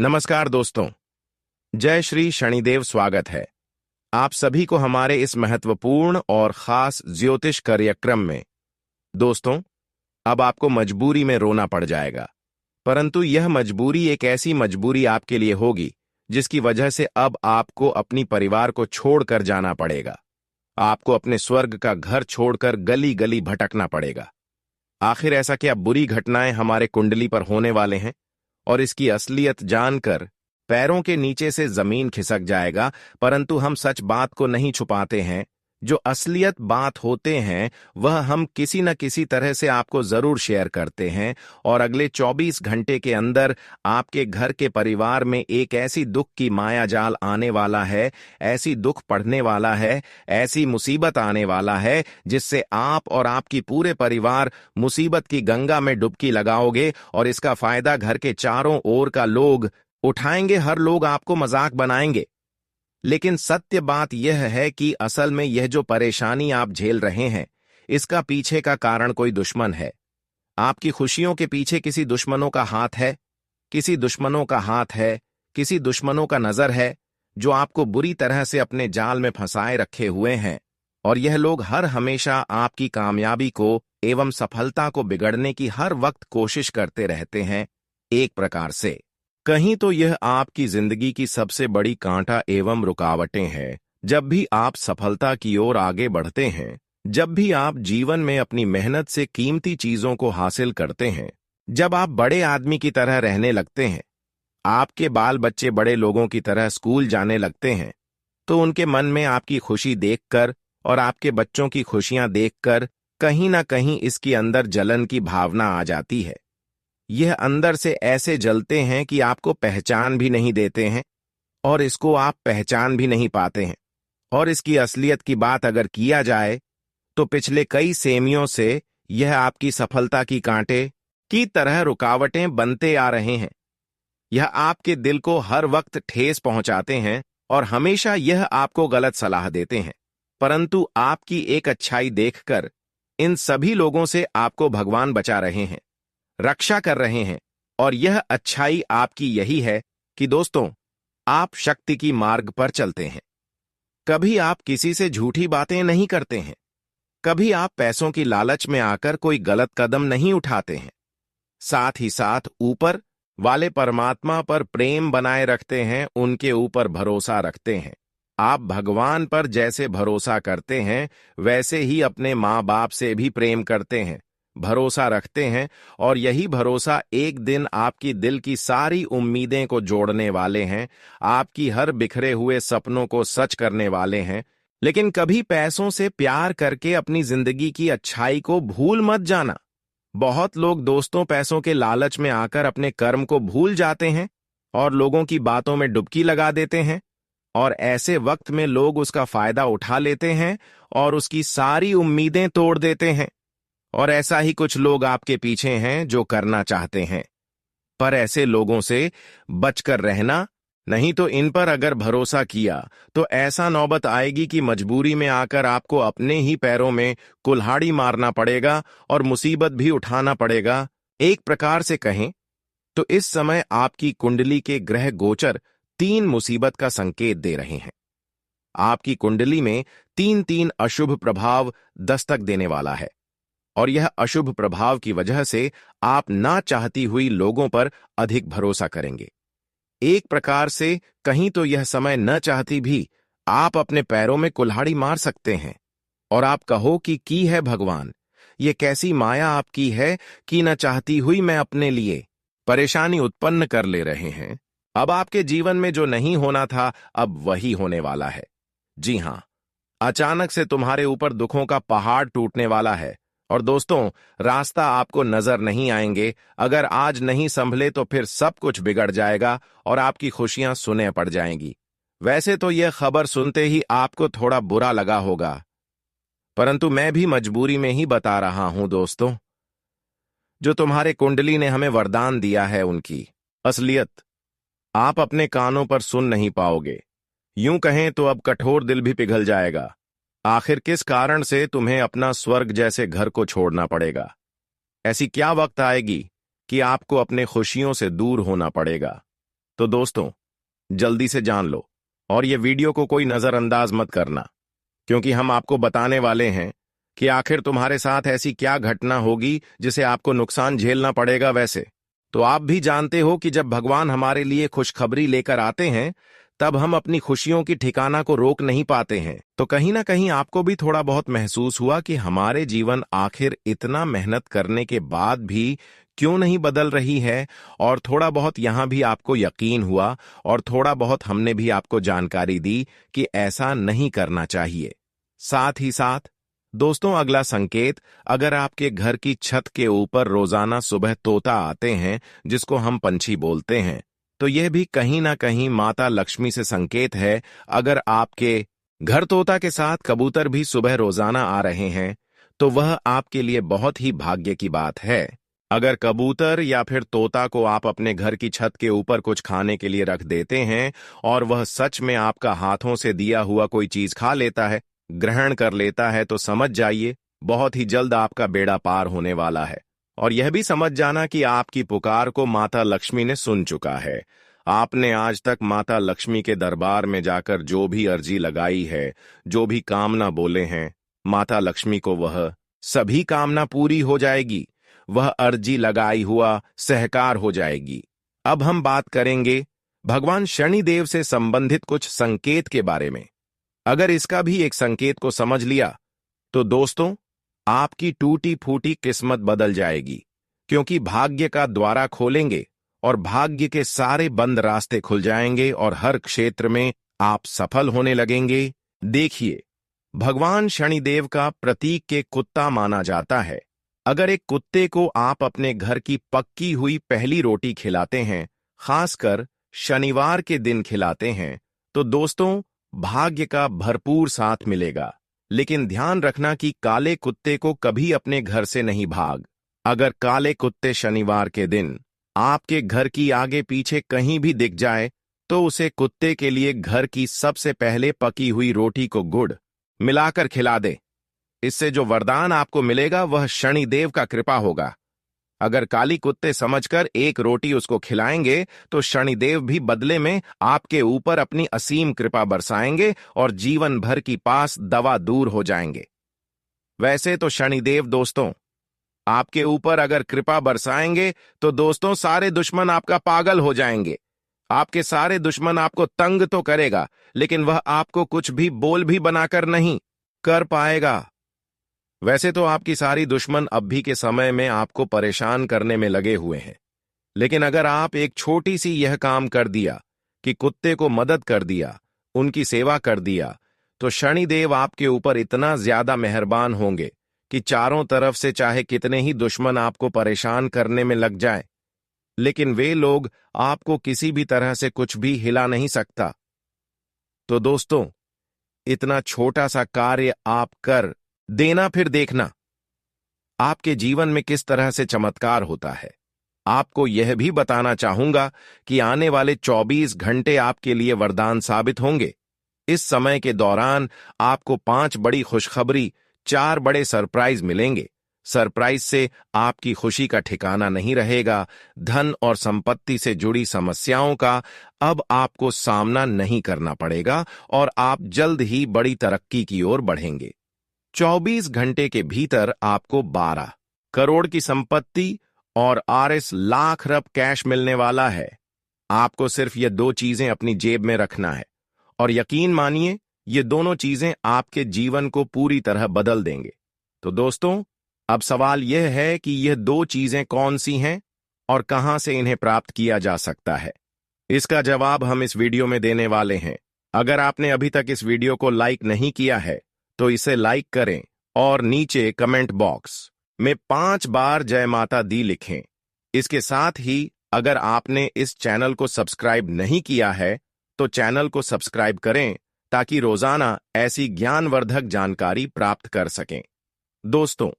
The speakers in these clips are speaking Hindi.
नमस्कार दोस्तों। जय श्री शनिदेव। स्वागत है आप सभी को हमारे इस महत्वपूर्ण और खास ज्योतिष कार्यक्रम में। दोस्तों, अब आपको मजबूरी में रोना पड़ जाएगा, परंतु यह मजबूरी एक ऐसी मजबूरी आपके लिए होगी जिसकी वजह से अब आपको अपनी परिवार को छोड़कर जाना पड़ेगा। आपको अपने स्वर्ग का घर छोड़कर गली गली भटकना पड़ेगा। आखिर ऐसा क्या बुरी घटनाएं हमारे कुंडली पर होने वाले हैं, और इसकी असलियत जानकर पैरों के नीचे से जमीन खिसक जाएगा। परंतु हम सच बात को नहीं छुपाते हैं। जो असलियत बात होते हैं वह हम किसी न किसी तरह से आपको जरूर शेयर करते हैं, और अगले 24 घंटे के अंदर आपके घर के परिवार में एक ऐसी दुख की माया जाल आने वाला है, ऐसी दुख पड़ने वाला है, ऐसी मुसीबत आने वाला है जिससे आप और आपकी पूरे परिवार मुसीबत की गंगा में डुबकी लगाओगे, और इसका फायदा घर के चारों ओर का लोग उठाएंगे। हर लोग आपको मजाक बनाएंगे। लेकिन सत्य बात यह है कि असल में यह जो परेशानी आप झेल रहे हैं, इसका पीछे का कारण कोई दुश्मन है। आपकी खुशियों के पीछे किसी दुश्मनों का हाथ है, किसी दुश्मनों का हाथ है, किसी दुश्मनों का नजर है, जो आपको बुरी तरह से अपने जाल में फंसाए रखे हुए हैं। और यह लोग हर हमेशा आपकी कामयाबी को एवं सफलता को बिगड़ने की हर वक्त कोशिश करते रहते हैं। एक प्रकार से कहीं तो यह आपकी जिंदगी की सबसे बड़ी कांटा एवं रुकावटें हैं। जब भी आप सफलता की ओर आगे बढ़ते हैं, जब भी आप जीवन में अपनी मेहनत से कीमती चीजों को हासिल करते हैं, जब आप बड़े आदमी की तरह रहने लगते हैं, आपके बाल बच्चे बड़े लोगों की तरह स्कूल जाने लगते हैं, तो उनके मन में आपकी खुशी देखकर और आपके बच्चों की खुशियां देखकर कहीं ना कहीं इसकी अंदर जलन की भावना आ जाती है। यह अंदर से ऐसे जलते हैं कि आपको पहचान भी नहीं देते हैं, और इसको आप पहचान भी नहीं पाते हैं। और इसकी असलियत की बात अगर किया जाए तो पिछले कई सेमियों से यह आपकी सफलता की कांटे की तरह रुकावटें बनते आ रहे हैं। यह आपके दिल को हर वक्त ठेस पहुंचाते हैं और हमेशा यह आपको गलत सलाह देते हैं। परंतु आपकी एक अच्छाई देखकर इन सभी लोगों से आपको भगवान बचा रहे हैं, रक्षा कर रहे हैं। और यह अच्छाई आपकी यही है कि दोस्तों, आप शक्ति की मार्ग पर चलते हैं। कभी आप किसी से झूठी बातें नहीं करते हैं, कभी आप पैसों की लालच में आकर कोई गलत कदम नहीं उठाते हैं। साथ ही साथ ऊपर वाले परमात्मा पर प्रेम बनाए रखते हैं, उनके ऊपर भरोसा रखते हैं। आप भगवान पर जैसे भरोसा करते हैं वैसे ही अपने माँ बाप से भी प्रेम करते हैं, भरोसा रखते हैं। और यही भरोसा एक दिन आपकी दिल की सारी उम्मीदें को जोड़ने वाले हैं, आपकी हर बिखरे हुए सपनों को सच करने वाले हैं। लेकिन कभी पैसों से प्यार करके अपनी जिंदगी की अच्छाई को भूल मत जाना। बहुत लोग दोस्तों पैसों के लालच में आकर अपने कर्म को भूल जाते हैं और लोगों की बातों में डुबकी लगा देते हैं, और ऐसे वक्त में लोग उसका फायदा उठा लेते हैं और उसकी सारी उम्मीदें तोड़ देते हैं। और ऐसा ही कुछ लोग आपके पीछे हैं जो करना चाहते हैं, पर ऐसे लोगों से बचकर रहना। नहीं तो इन पर अगर भरोसा किया तो ऐसा नौबत आएगी कि मजबूरी में आकर आपको अपने ही पैरों में कुल्हाड़ी मारना पड़ेगा और मुसीबत भी उठाना पड़ेगा। एक प्रकार से कहें तो इस समय आपकी कुंडली के ग्रह गोचर 3 मुसीबत का संकेत दे रहे हैं। आपकी कुंडली में 3 अशुभ प्रभाव दस्तक देने वाला है, और यह अशुभ प्रभाव की वजह से आप ना चाहती हुई लोगों पर अधिक भरोसा करेंगे। एक प्रकार से कहीं तो यह समय न चाहती भी आप अपने पैरों में कुल्हाड़ी मार सकते हैं, और आप कहो कि की है भगवान, ये कैसी माया आपकी है कि न चाहती हुई मैं अपने लिए परेशानी उत्पन्न कर ले रहे हैं। अब आपके जीवन में जो नहीं होना था अब वही होने वाला है। जी हां, अचानक से तुम्हारे ऊपर दुखों का पहाड़ टूटने वाला है। और दोस्तों, रास्ता आपको नजर नहीं आएंगे। अगर आज नहीं संभले तो फिर सब कुछ बिगड़ जाएगा और आपकी खुशियां सुने पड़ जाएंगी। वैसे तो यह खबर सुनते ही आपको थोड़ा बुरा लगा होगा, परंतु मैं भी मजबूरी में ही बता रहा हूं दोस्तों। जो तुम्हारे कुंडली ने हमें वरदान दिया है उनकी असलियत आप अपने कानों पर सुन नहीं पाओगे। यूं कहें तो अब कठोर दिल भी पिघल जाएगा। आखिर किस कारण से तुम्हें अपना स्वर्ग जैसे घर को छोड़ना पड़ेगा? ऐसी क्या वक्त आएगी कि आपको अपने खुशियों से दूर होना पड़ेगा? तो दोस्तों, जल्दी से जान लो और ये वीडियो को कोई नजरअंदाज मत करना, क्योंकि हम आपको बताने वाले हैं कि आखिर तुम्हारे साथ ऐसी क्या घटना होगी जिसे आपको नुकसान झेलना पड़ेगा। वैसे तो आप भी जानते हो कि जब भगवान हमारे लिए खुशखबरी लेकर आते हैं, तब हम अपनी खुशियों की ठिकाना को रोक नहीं पाते हैं। तो कहीं ना कहीं आपको भी थोड़ा बहुत महसूस हुआ कि हमारे जीवन आखिर इतना मेहनत करने के बाद भी क्यों नहीं बदल रही है, और थोड़ा बहुत यहां भी आपको यकीन हुआ और थोड़ा बहुत हमने भी आपको जानकारी दी कि ऐसा नहीं करना चाहिए। साथ ही साथ दोस्तों, अगला संकेत, अगर आपके घर की छत के ऊपर रोजाना सुबह तोता आते हैं, जिसको हम पंछी बोलते हैं, तो यह भी कहीं ना कहीं माता लक्ष्मी से संकेत है। अगर आपके घर तोता के साथ कबूतर भी सुबह रोजाना आ रहे हैं, तो वह आपके लिए बहुत ही भाग्य की बात है। अगर कबूतर या फिर तोता को आप अपने घर की छत के ऊपर कुछ खाने के लिए रख देते हैं और वह सच में आपका हाथों से दिया हुआ कोई चीज खा लेता है, ग्रहण कर लेता है, तो समझ जाइए बहुत ही जल्द आपका बेड़ा पार होने वाला है। और यह भी समझ जाना कि आपकी पुकार को माता लक्ष्मी ने सुन चुका है। आपने आज तक माता लक्ष्मी के दरबार में जाकर जो भी अर्जी लगाई है, जो भी कामना बोले हैं, माता लक्ष्मी को वह सभी कामना पूरी हो जाएगी। वह अर्जी लगाई हुआ सहकार हो जाएगी। अब हम बात करेंगे भगवान शनिदेव से संबंधित कुछ संकेत के बारे में। अगर इसका भी एक संकेत को समझ लिया, तो दोस्तों, आपकी टूटी फूटी किस्मत बदल जाएगी, क्योंकि भाग्य का द्वारा खोलेंगे और भाग्य के सारे बंद रास्ते खुल जाएंगे और हर क्षेत्र में आप सफल होने लगेंगे। देखिए, भगवान शनिदेव का प्रतीक के कुत्ता माना जाता है। अगर एक कुत्ते को आप अपने घर की पक्की हुई पहली रोटी खिलाते हैं, खासकर शनिवार के दिन खिलाते हैं, तो दोस्तों, भाग्य का भरपूर साथ मिलेगा। लेकिन ध्यान रखना कि काले कुत्ते को कभी अपने घर से नहीं भाग। अगर काले कुत्ते शनिवार के दिन आपके घर की आगे पीछे कहीं भी दिख जाए, तो उसे कुत्ते के लिए घर की सबसे पहले पकी हुई रोटी को गुड़ मिलाकर खिला दे। इससे जो वरदान आपको मिलेगा वह शनिदेव का कृपा होगा। अगर काली कुत्ते समझकर एक रोटी उसको खिलाएंगे, तो शनिदेव भी बदले में आपके ऊपर अपनी असीम कृपा बरसाएंगे और जीवन भर की पास दवा दूर हो जाएंगे। वैसे तो शनिदेव दोस्तों आपके ऊपर अगर कृपा बरसाएंगे, तो दोस्तों सारे दुश्मन आपका पागल हो जाएंगे। आपके सारे दुश्मन आपको तंग तो करेगा, लेकिन वह आपको कुछ भी बोल भी बनाकर नहीं कर पाएगा। वैसे तो आपकी सारी दुश्मन अब भी के समय में आपको परेशान करने में लगे हुए हैं, लेकिन अगर आप एक छोटी सी यह काम कर दिया कि कुत्ते को मदद कर दिया, उनकी सेवा कर दिया, तो शनिदेव आपके ऊपर इतना ज्यादा मेहरबान होंगे कि चारों तरफ से चाहे कितने ही दुश्मन आपको परेशान करने में लग जाए, लेकिन वे लोग आपको किसी भी तरह से कुछ भी हिला नहीं सकता। तो दोस्तों, इतना छोटा सा कार्य आप कर देना, फिर देखना आपके जीवन में किस तरह से चमत्कार होता है। आपको यह भी बताना चाहूंगा कि आने वाले 24 घंटे आपके लिए वरदान साबित होंगे। इस समय के दौरान आपको 5 बड़ी खुशखबरी, 4 बड़े सरप्राइज मिलेंगे। सरप्राइज से आपकी खुशी का ठिकाना नहीं रहेगा। धन और संपत्ति से जुड़ी समस्याओं का अब आपको सामना नहीं करना पड़ेगा और आप जल्द ही बड़ी तरक्की की ओर बढ़ेंगे। 24 घंटे के भीतर आपको 12 करोड़ की संपत्ति और RS लाख रब कैश मिलने वाला है। आपको सिर्फ ये 2 चीजें अपनी जेब में रखना है, और यकीन मानिए ये दोनों चीजें आपके जीवन को पूरी तरह बदल देंगे। तो दोस्तों, अब सवाल यह है कि यह 2 चीजें कौन सी हैं और कहां से इन्हें प्राप्त किया जा सकता है। इसका जवाब हम इस वीडियो में देने वाले हैं। अगर आपने अभी तक इस वीडियो को लाइक नहीं किया है, तो इसे लाइक करें और नीचे कमेंट बॉक्स में 5 बार जय माता दी लिखें। इसके साथ ही अगर आपने इस चैनल को सब्सक्राइब नहीं किया है, तो चैनल को सब्सक्राइब करें ताकि रोजाना ऐसी ज्ञानवर्धक जानकारी प्राप्त कर सकें। दोस्तों,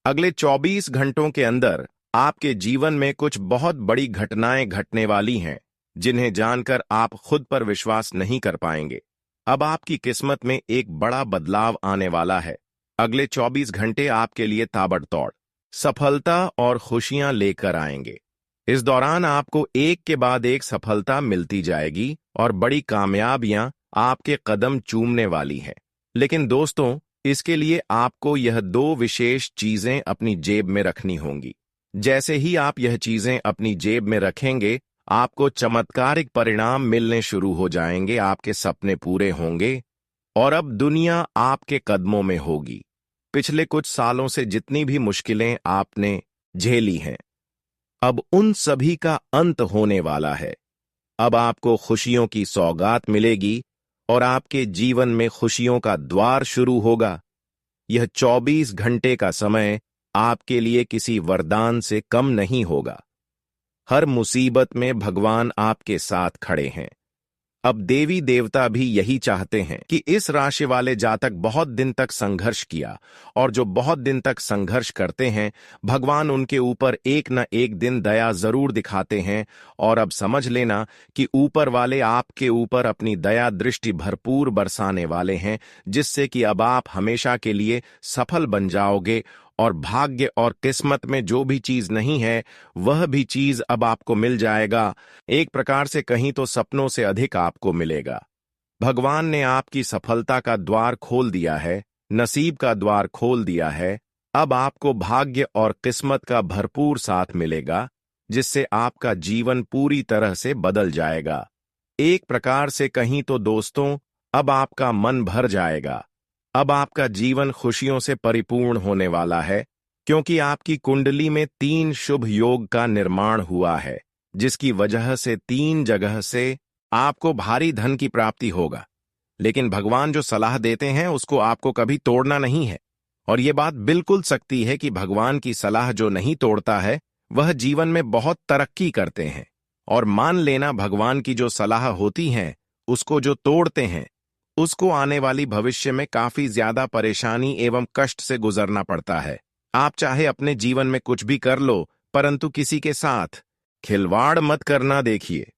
अगले 24 घंटों के अंदर आपके जीवन में कुछ बहुत बड़ी घटनाएं घटने वाली हैं, जिन्हें जानकर आप खुद पर विश्वास नहीं कर पाएंगे। अब आपकी किस्मत में एक बड़ा बदलाव आने वाला है। अगले 24 घंटे आपके लिए ताबड़तोड़ सफलता और खुशियां लेकर आएंगे। इस दौरान आपको एक के बाद एक सफलता मिलती जाएगी और बड़ी कामयाबियां आपके कदम चूमने वाली हैं। लेकिन दोस्तों, इसके लिए आपको यह दो विशेष चीजें अपनी जेब में रखनी होंगी। जैसे ही आप यह चीजें अपनी जेब में रखेंगे, आपको चमत्कारिक परिणाम मिलने शुरू हो जाएंगे, आपके सपने पूरे होंगे और अब दुनिया आपके कदमों में होगी। पिछले कुछ सालों से जितनी भी मुश्किलें आपने झेली हैं, अब उन सभी का अंत होने वाला है। अब आपको खुशियों की सौगात मिलेगी और आपके जीवन में खुशियों का द्वार शुरू होगा। यह 24 घंटे का समय आपके लिए किसी वरदान से कम नहीं होगा। हर मुसीबत में भगवान आपके साथ खड़े हैं। अब देवी देवता भी यही चाहते हैं कि इस राशि वाले जातक बहुत दिन तक संघर्ष किया, और जो बहुत दिन तक संघर्ष करते हैं, भगवान उनके ऊपर एक न एक दिन दया जरूर दिखाते हैं। और अब समझ लेना कि ऊपर वाले आपके ऊपर अपनी दया दृष्टि भरपूर बरसाने वाले हैं, जिससे कि अब आप हमेशा के लिए सफल बन जाओगे और भाग्य और किस्मत में जो भी चीज नहीं है, वह भी चीज अब आपको मिल जाएगा। एक प्रकार से कहीं तो सपनों से अधिक आपको मिलेगा। भगवान ने आपकी सफलता का द्वार खोल दिया है, नसीब का द्वार खोल दिया है। अब आपको भाग्य और किस्मत का भरपूर साथ मिलेगा, जिससे आपका जीवन पूरी तरह से बदल जाएगा। एक प्रकार से कहीं तो दोस्तों, अब आपका मन भर जाएगा। अब आपका जीवन खुशियों से परिपूर्ण होने वाला है, क्योंकि आपकी कुंडली में 3 शुभ योग का निर्माण हुआ है, जिसकी वजह से 3 जगह से आपको भारी धन की प्राप्ति होगा। लेकिन भगवान जो सलाह देते हैं उसको आपको कभी तोड़ना नहीं है। और ये बात बिल्कुल सच्ची है कि भगवान की सलाह जो नहीं तोड़ता है, वह जीवन में बहुत तरक्की करते हैं। और मान लेना, भगवान की जो सलाह होती हैं, उसको जो तोड़ते हैं, उसको आने वाली भविष्य में काफी ज्यादा परेशानी एवं कष्ट से गुजरना पड़ता है। आप चाहे अपने जीवन में कुछ भी कर लो, परंतु किसी के साथ खिलवाड़ मत करना। देखिए,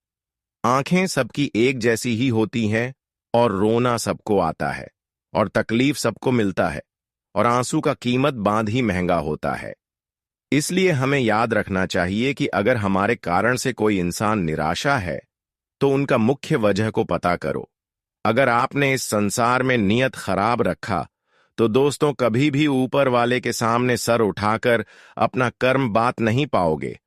आंखें सबकी एक जैसी ही होती हैं और रोना सबको आता है और तकलीफ सबको मिलता है, और आंसू का कीमत बांध ही महंगा होता है। इसलिए हमें याद रखना चाहिए कि अगर हमारे कारण से कोई इंसान निराशा है, तो उनका मुख्य वजह को पता करो। अगर आपने इस संसार में नियत खराब रखा, तो दोस्तों कभी भी ऊपर वाले के सामने सर उठाकर अपना कर्म बात नहीं पाओगे,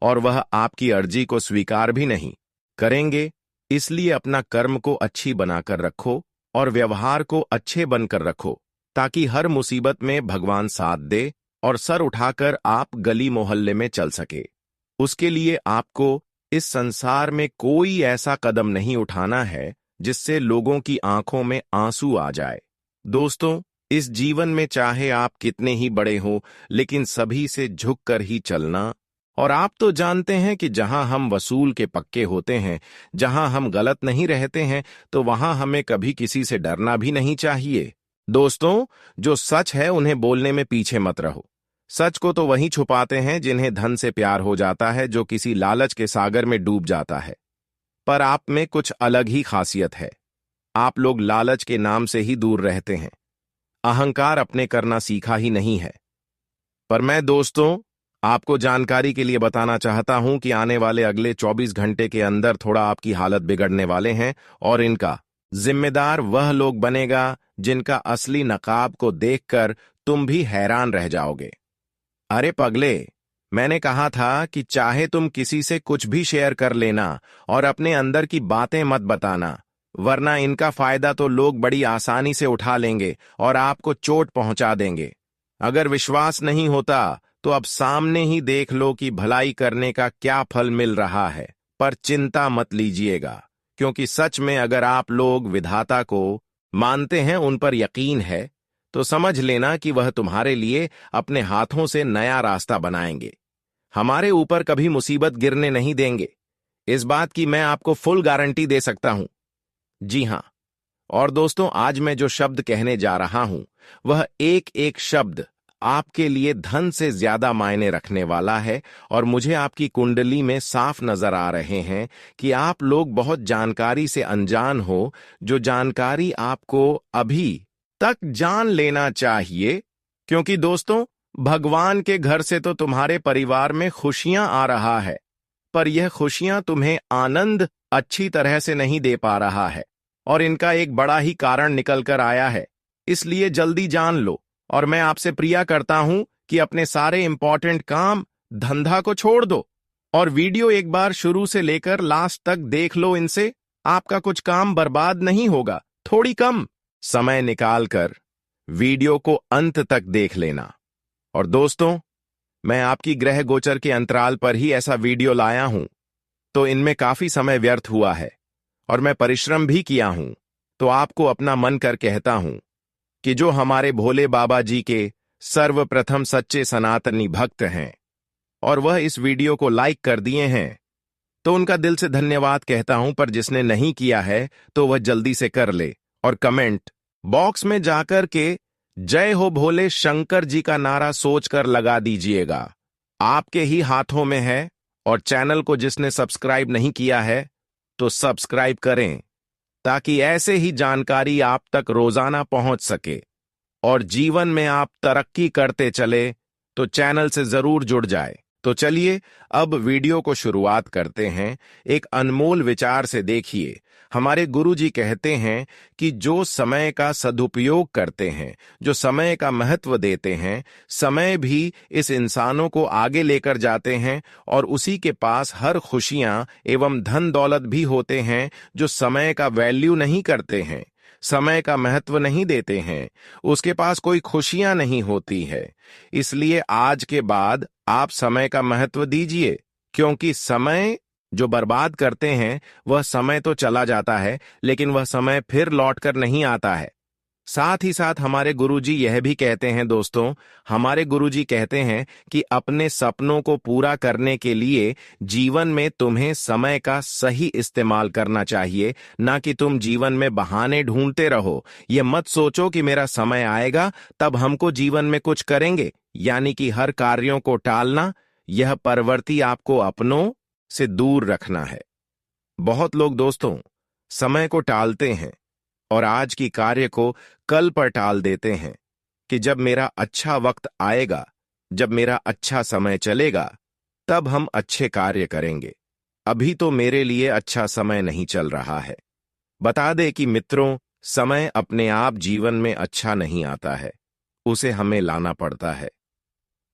और वह आपकी अर्जी को स्वीकार भी नहीं करेंगे। इसलिए अपना कर्म को अच्छी बनाकर रखो और व्यवहार को अच्छे बनकर रखो, ताकि हर मुसीबत में भगवान साथ दे और सर उठाकर आप गली मोहल्ले में चल सके। उसके लिए आपको इस संसार में कोई ऐसा कदम नहीं उठाना है जिससे लोगों की आंखों में आंसू आ जाए। दोस्तों, इस जीवन में चाहे आप कितने ही बड़े हो, लेकिन सभी से झुककर ही चलना। और आप तो जानते हैं कि जहां हम वसूल के पक्के होते हैं, जहां हम गलत नहीं रहते हैं, तो वहां हमें कभी किसी से डरना भी नहीं चाहिए। दोस्तों, जो सच है उन्हें बोलने में पीछे मत रहो। सच को तो वही छुपाते हैं जिन्हें धन से प्यार हो जाता है, जो किसी लालच के सागर में डूब जाता है। पर आप में कुछ अलग ही खासियत है। आप लोग लालच के नाम से ही दूर रहते हैं, अहंकार अपने करना सीखा ही नहीं है। पर मैं दोस्तों आपको जानकारी के लिए बताना चाहता हूं कि आने वाले अगले 24 घंटे के अंदर थोड़ा आपकी हालत बिगड़ने वाले हैं, और इनका जिम्मेदार वह लोग बनेगा जिनका असली नकाब को देखकर तुम भी हैरान रह जाओगे। अरे पगले, मैंने कहा था कि चाहे तुम किसी से कुछ भी शेयर कर लेना और अपने अंदर की बातें मत बताना, वरना इनका फायदा तो लोग बड़ी आसानी से उठा लेंगे और आपको चोट पहुंचा देंगे। अगर विश्वास नहीं होता तो अब सामने ही देख लो कि भलाई करने का क्या फल मिल रहा है। पर चिंता मत लीजिएगा, क्योंकि सच में अगर आप लोग विधाता को मानते हैं, उन पर यकीन है, तो समझ लेना कि वह तुम्हारे लिए अपने हाथों से नया रास्ता बनाएंगे। हमारे ऊपर कभी मुसीबत गिरने नहीं देंगे, इस बात की मैं आपको फुल गारंटी दे सकता हूं। जी हां, और दोस्तों आज मैं जो शब्द कहने जा रहा हूं, वह एक एक शब्द आपके लिए धन से ज्यादा मायने रखने वाला है। और मुझे आपकी कुंडली में साफ नजर आ रहे हैं कि आप लोग बहुत जानकारी से अनजान हो, जो जानकारी आपको अभी तक जान लेना चाहिए। क्योंकि दोस्तों, भगवान के घर से तो तुम्हारे परिवार में खुशियां आ रहा है, पर यह खुशियां तुम्हें आनंद अच्छी तरह से नहीं दे पा रहा है और इनका एक बड़ा ही कारण निकल कर आया है। इसलिए जल्दी जान लो और मैं आपसे प्रिया करता हूं कि अपने सारे इंपॉर्टेंट काम धंधा को छोड़ दो और वीडियो एक बार शुरू से लेकर लास्ट तक देख लो। इनसे आपका कुछ काम बर्बाद नहीं होगा। थोड़ी कम समय निकालकर वीडियो को अंत तक देख लेना। और दोस्तों, मैं आपकी ग्रह गोचर के अंतराल पर ही ऐसा वीडियो लाया हूं, तो इनमें काफी समय व्यर्थ हुआ है और मैं परिश्रम भी किया हूं। तो आपको अपना मन कर कहता हूं कि जो हमारे भोले बाबा जी के सर्वप्रथम सच्चे सनातनी भक्त हैं और वह इस वीडियो को लाइक कर दिए हैं, तो उनका दिल से धन्यवाद कहता हूं। पर जिसने नहीं किया है तो वह जल्दी से कर ले और कमेंट बॉक्स में जाकर के जय हो भोले शंकर जी का नारा सोचकर लगा दीजिएगा। आपके ही हाथों में है। और चैनल को जिसने सब्सक्राइब नहीं किया है तो सब्सक्राइब करें ताकि ऐसे ही जानकारी आप तक रोजाना पहुंच सके और जीवन में आप तरक्की करते चले तो चैनल से जरूर जुड़ जाए। तो चलिए अब वीडियो को शुरुआत करते हैं। एक अनमोल विचार से देखिए। हमारे गुरुजी कहते हैं कि जो समय का सदुपयोग करते हैं, जो समय का महत्व देते हैं, समय भी इस इंसानों को आगे लेकर जाते हैं और उसी के पास हर खुशियां एवं धन दौलत भी होते हैं जो समय का वैल्यू नहीं करते हैं, समय का महत्व नहीं देते हैं, उसके पास कोई खुशियां नहीं होती है। इसलिए आज के बाद आप समय का महत्व दीजिए, क्योंकि समय जो बर्बाद करते हैं वह समय तो चला जाता है लेकिन वह समय फिर लौटकर नहीं आता है। साथ ही साथ हमारे गुरुजी यह भी कहते हैं दोस्तों, हमारे गुरुजी कहते हैं कि अपने सपनों को पूरा करने के लिए जीवन में तुम्हें समय का सही इस्तेमाल करना चाहिए, ना कि तुम जीवन में बहाने ढूंढते रहो। यह मत सोचो कि मेरा समय आएगा तब हमको जीवन में कुछ करेंगे, यानी कि हर कार्यों को टालना। यह प्रवृत्ति आपको अपनों से दूर रखना है। बहुत लोग दोस्तों समय को टालते हैं और आज की कार्य को कल पर टाल देते हैं कि जब मेरा अच्छा वक्त आएगा, जब मेरा अच्छा समय चलेगा, तब हम अच्छे कार्य करेंगे। अभी तो मेरे लिए अच्छा समय नहीं चल रहा है। बता दे कि मित्रों, समय अपने आप जीवन में अच्छा नहीं आता है, उसे हमें लाना पड़ता है।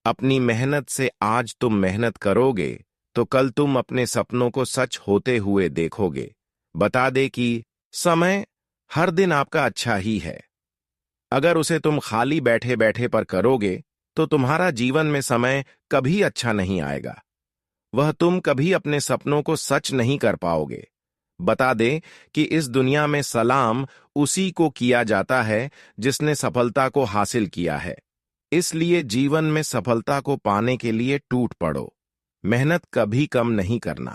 अपनी मेहनत से आज तुम मेहनत करोगे तो कल तुम अपने सपनों को सच होते हुए देखोगे। बता दे कि समय हर दिन आपका अच्छा ही है। अगर उसे तुम खाली बैठे बैठे पर करोगे तो तुम्हारा जीवन में समय कभी अच्छा नहीं आएगा। वह तुम कभी अपने सपनों को सच नहीं कर पाओगे। बता दे कि इस दुनिया में सलाम उसी को किया जाता है जिसने सफलता को हासिल किया है। इसलिए जीवन में सफलता को पाने के लिए टूट पड़ो। मेहनत कभी कम नहीं करना,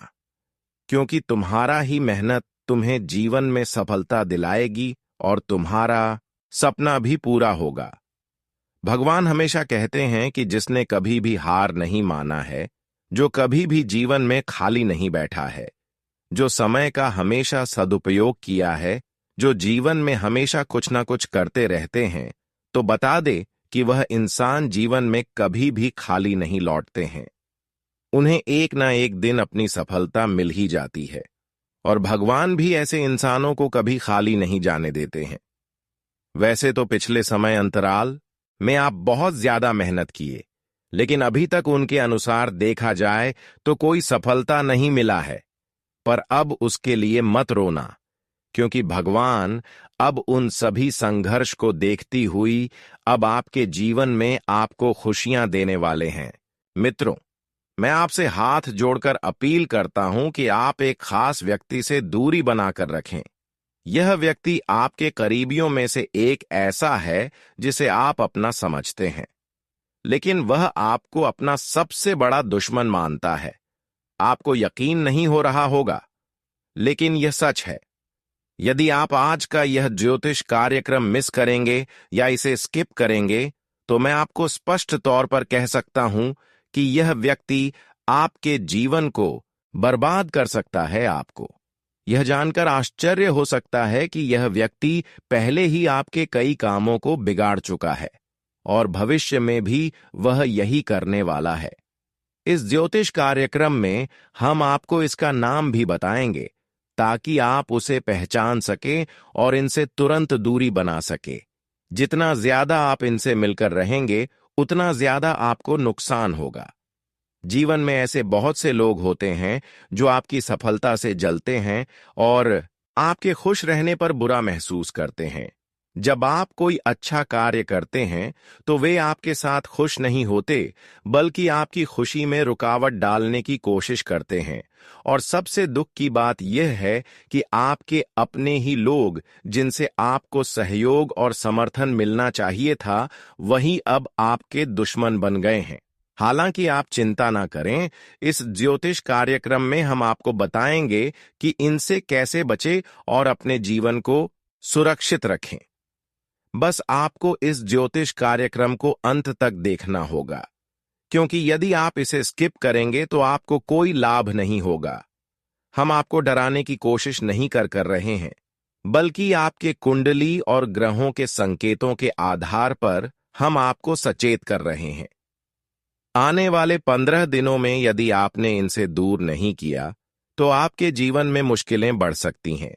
क्योंकि तुम्हारा ही मेहनत तुम्हें जीवन में सफलता दिलाएगी और तुम्हारा सपना भी पूरा होगा। भगवान हमेशा कहते हैं कि जिसने कभी भी हार नहीं माना है, जो कभी भी जीवन में खाली नहीं बैठा है, जो समय का हमेशा सदुपयोग किया है, जो जीवन में हमेशा कुछ ना कुछ करते रहते हैं, तो बता दे कि वह इंसान जीवन में कभी भी खाली नहीं लौटते हैं। उन्हें एक ना एक दिन अपनी सफलता मिल ही जाती है और भगवान भी ऐसे इंसानों को कभी खाली नहीं जाने देते हैं। वैसे तो पिछले समय अंतराल में आप बहुत ज्यादा मेहनत किए, लेकिन अभी तक उनके अनुसार देखा जाए तो कोई सफलता नहीं मिला है। पर अब उसके लिए मत रोना, क्योंकि भगवान अब उन सभी संघर्ष को देखती हुई अब आपके जीवन में आपको खुशियां देने वाले हैं। मित्रों, मैं आपसे हाथ जोड़कर अपील करता हूं कि आप एक खास व्यक्ति से दूरी बनाकर रखें। यह व्यक्ति आपके करीबियों में से एक ऐसा है जिसे आप अपना समझते हैं, लेकिन वह आपको अपना सबसे बड़ा दुश्मन मानता है। आपको यकीन नहीं हो रहा होगा, लेकिन यह सच है। यदि आप आज का यह ज्योतिष कार्यक्रम मिस करेंगे या इसे स्किप करेंगे, तो मैं आपको स्पष्ट तौर पर कह सकता हूं कि यह व्यक्ति आपके जीवन को बर्बाद कर सकता है। आपको यह जानकर आश्चर्य हो सकता है कि यह व्यक्ति पहले ही आपके कई कामों को बिगाड़ चुका है और भविष्य में भी वह यही करने वाला है। इस ज्योतिष कार्यक्रम में हम आपको इसका नाम भी बताएंगे ताकि आप उसे पहचान सके और इनसे तुरंत दूरी बना सके। जितना ज्यादा आप इनसे मिलकर रहेंगे, उतना ज्यादा आपको नुकसान होगा। जीवन में ऐसे बहुत से लोग होते हैं जो आपकी सफलता से जलते हैं और आपके खुश रहने पर बुरा महसूस करते हैं। जब आप कोई अच्छा कार्य करते हैं तो वे आपके साथ खुश नहीं होते, बल्कि आपकी खुशी में रुकावट डालने की कोशिश करते हैं। और सबसे दुख की बात यह है कि आपके अपने ही लोग, जिनसे आपको सहयोग और समर्थन मिलना चाहिए था, वही अब आपके दुश्मन बन गए हैं। हालांकि आप चिंता ना करें, इस ज्योतिष कार्यक्रम में हम आपको बताएंगे कि इनसे कैसे बचें और अपने जीवन को सुरक्षित रखें। बस आपको इस ज्योतिष कार्यक्रम को अंत तक देखना होगा, क्योंकि यदि आप इसे स्किप करेंगे तो आपको कोई लाभ नहीं होगा। हम आपको डराने की कोशिश नहीं कर रहे हैं, बल्कि आपके कुंडली और ग्रहों के संकेतों के आधार पर हम आपको सचेत कर रहे हैं। आने वाले 15 दिनों में यदि आपने इनसे दूर नहीं किया तो आपके जीवन में मुश्किलें बढ़ सकती हैं।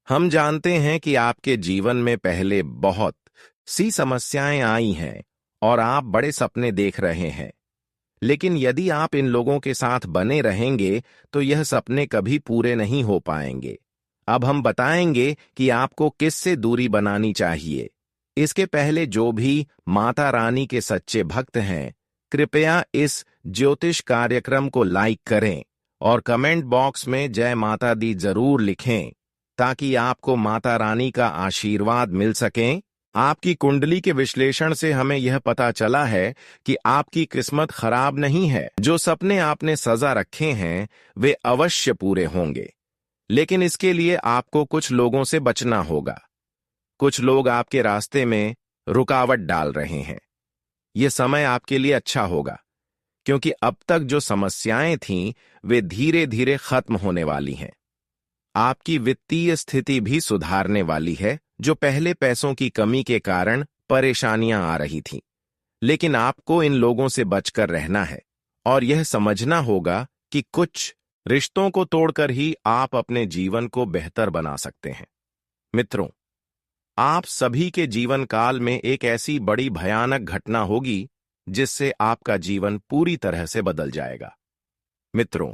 हम जानते हैं कि आपके जीवन में पहले बहुत सी समस्याएं आई हैं और आप बड़े सपने देख रहे हैं, लेकिन यदि आप इन लोगों के साथ बने रहेंगे तो यह सपने कभी पूरे नहीं हो पाएंगे। अब हम बताएंगे कि आपको किससे दूरी बनानी चाहिए। इसके पहले जो भी माता रानी के सच्चे भक्त हैं, कृपया इस ज्योतिष कार्यक्रम को लाइक करें और कमेंट बॉक्स में जय माता दी जरूर लिखें, ताकि आपको माता रानी का आशीर्वाद मिल सके। आपकी कुंडली के विश्लेषण से हमें यह पता चला है कि आपकी किस्मत खराब नहीं है। जो सपने आपने सजा रखे हैं वे अवश्य पूरे होंगे, लेकिन इसके लिए आपको कुछ लोगों से बचना होगा। कुछ लोग आपके रास्ते में रुकावट डाल रहे हैं। यह समय आपके लिए अच्छा होगा, क्योंकि अब तक जो समस्याएं थीं वे धीरे धीरे खत्म होने वाली हैं। आपकी वित्तीय स्थिति भी सुधारने वाली है, जो पहले पैसों की कमी के कारण परेशानियां आ रही थीं। लेकिन आपको इन लोगों से बचकर रहना है और यह समझना होगा कि कुछ रिश्तों को तोड़कर ही आप अपने जीवन को बेहतर बना सकते हैं। मित्रों, आप सभी के जीवन काल में एक ऐसी बड़ी भयानक घटना होगी जिससे आपका जीवन पूरी तरह से बदल जाएगा। मित्रों,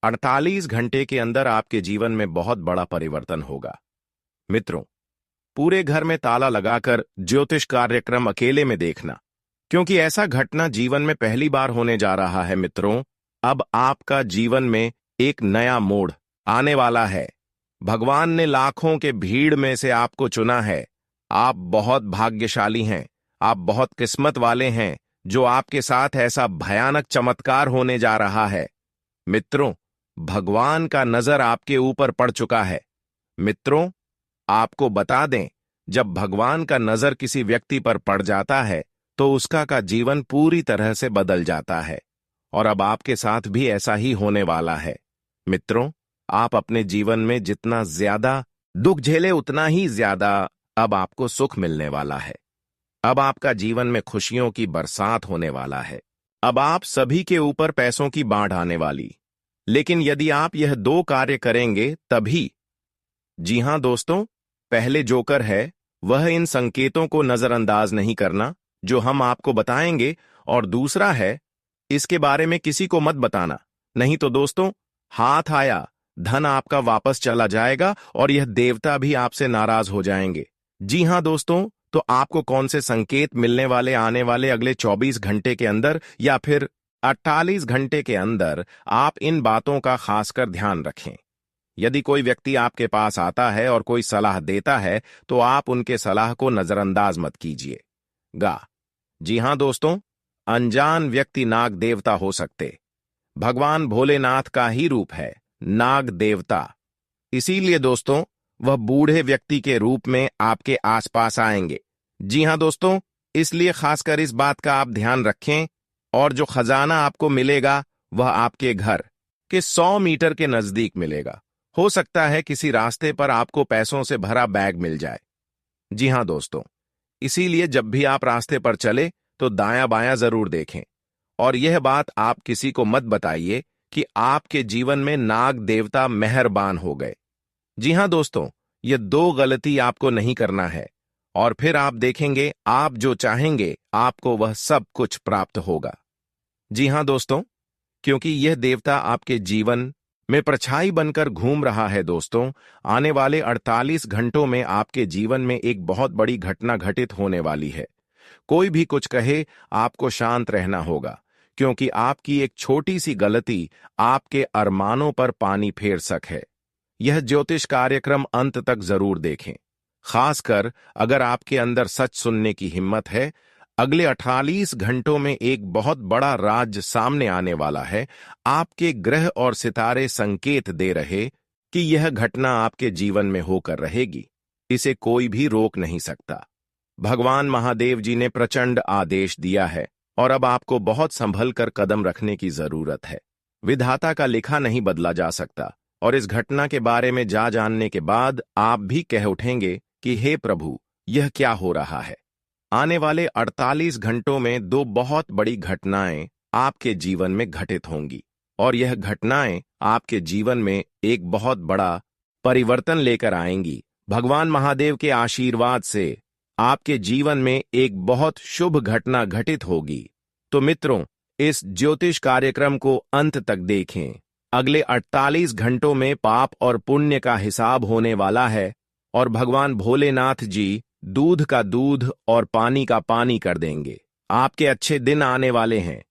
48 घंटे के अंदर आपके जीवन में बहुत बड़ा परिवर्तन होगा। मित्रों, पूरे घर में ताला लगाकर ज्योतिष कार्यक्रम अकेले में देखना, क्योंकि ऐसा घटना जीवन में पहली बार होने जा रहा है। मित्रों, अब आपका जीवन में एक नया मोड़ आने वाला है। भगवान ने लाखों के भीड़ में से आपको चुना है। आप बहुत भाग्यशाली हैं। आप बहुत किस्मत वाले हैं जो आपके साथ ऐसा भयानक चमत्कार होने जा रहा है। मित्रों, भगवान का नजर आपके ऊपर पड़ चुका है। मित्रों, आपको बता दें, जब भगवान का नजर किसी व्यक्ति पर पड़ जाता है तो उसका का जीवन पूरी तरह से बदल जाता है, और अब आपके साथ भी ऐसा ही होने वाला है। मित्रों, आप अपने जीवन में जितना ज्यादा दुख झेले, उतना ही ज्यादा अब आपको सुख मिलने वाला है। अब आपका जीवन में खुशियों की बरसात होने वाला है। अब आप सभी के ऊपर पैसों की बाढ़ आने वाली। लेकिन यदि आप यह 2 कार्य करेंगे तभी। जी हां दोस्तों, पहले जोकर है वह इन संकेतों को नजरअंदाज नहीं करना जो हम आपको बताएंगे, और दूसरा है इसके बारे में किसी को मत बताना, नहीं तो दोस्तों हाथ आया धन आपका वापस चला जाएगा और यह देवता भी आपसे नाराज हो जाएंगे। जी हां दोस्तों, तो आपको कौन से संकेत मिलने वाले आने वाले अगले 24 घंटे के अंदर या फिर 48 घंटे के अंदर, आप इन बातों का खासकर ध्यान रखें। यदि कोई व्यक्ति आपके पास आता है और कोई सलाह देता है तो आप उनके सलाह को नजरअंदाज मत कीजिएगा। जी हां दोस्तों, अनजान व्यक्ति नाग देवता हो सकते। भगवान भोलेनाथ का ही रूप है नाग देवता। इसीलिए दोस्तों वह बूढ़े व्यक्ति के रूप में आपके आसपास आएंगे। जी हां दोस्तों, इसलिए खासकर इस बात का आप ध्यान रखें, और जो खजाना आपको मिलेगा वह आपके घर के 100 मीटर के नजदीक मिलेगा। हो सकता है किसी रास्ते पर आपको पैसों से भरा बैग मिल जाए। जी हां दोस्तों, इसीलिए जब भी आप रास्ते पर चले तो दायां बायां जरूर देखें और यह बात आप किसी को मत बताइए कि आपके जीवन में नाग देवता मेहरबान हो गए। जी हां दोस्तों, ये दो गलती आपको नहीं करना है, और फिर आप देखेंगे आप जो चाहेंगे आपको वह सब कुछ प्राप्त होगा। जी हां दोस्तों, क्योंकि यह देवता आपके जीवन में परछाई बनकर घूम रहा है। दोस्तों, आने वाले 48 घंटों में आपके जीवन में एक बहुत बड़ी घटना घटित होने वाली है। कोई भी कुछ कहे, आपको शांत रहना होगा, क्योंकि आपकी एक छोटी सी गलती आपके अरमानों पर पानी फेर सकती है। यह ज्योतिष कार्यक्रम अंत तक जरूर देखें, खासकर अगर आपके अंदर सच सुनने की हिम्मत है। अगले 48 घंटों में एक बहुत बड़ा राज सामने आने वाला है। आपके ग्रह और सितारे संकेत दे रहे कि यह घटना आपके जीवन में होकर रहेगी। इसे कोई भी रोक नहीं सकता। भगवान महादेव जी ने प्रचंड आदेश दिया है, और अब आपको बहुत संभल कर कदम रखने की जरूरत है। विधाता का लिखा नहीं बदला जा सकता, और इस घटना के बारे में जानने के बाद आप भी कह उठेंगे कि हे प्रभु, यह क्या हो रहा है। आने वाले 48 घंटों में दो बहुत बड़ी घटनाएं आपके जीवन में घटित होंगी, और यह घटनाएं आपके जीवन में एक बहुत बड़ा परिवर्तन लेकर आएंगी। भगवान महादेव के आशीर्वाद से आपके जीवन में एक बहुत शुभ घटना घटित होगी। तो मित्रों, इस ज्योतिष कार्यक्रम को अंत तक देखें। अगले 48 घंटों में पाप और पुण्य का हिसाब होने वाला है, और भगवान भोलेनाथ जी दूध का दूध और पानी का पानी कर देंगे। आपके अच्छे दिन आने वाले हैं,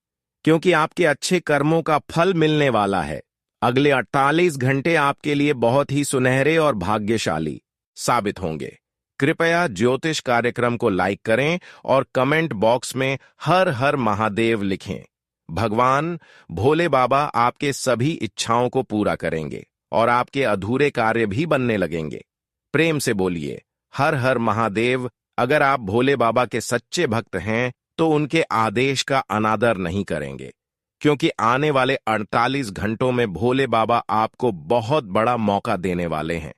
क्योंकि आपके अच्छे कर्मों का फल मिलने वाला है। अगले 48 घंटे आपके लिए बहुत ही सुनहरे और भाग्यशाली साबित होंगे। कृपया ज्योतिष कार्यक्रम को लाइक करें और कमेंट बॉक्स में हर हर महादेव लिखें। भगवान भोले बाबा आपके सभी इच्छाओं को पूरा करेंगे, और आपके अधूरे कार्य भी बनने लगेंगे। प्रेम से बोलिए हर हर महादेव। अगर आप भोले बाबा के सच्चे भक्त हैं तो उनके आदेश का अनादर नहीं करेंगे, क्योंकि आने वाले 48 घंटों में भोले बाबा आपको बहुत बड़ा मौका देने वाले हैं।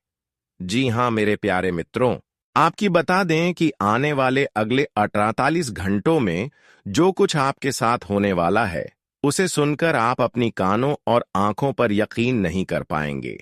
जी हां मेरे प्यारे मित्रों, आपकी बता दें कि आने वाले अगले 48 घंटों में जो कुछ आपके साथ होने वाला है, उसे सुनकर आप अपनी कानों और आंखों पर यकीन नहीं कर पाएंगे।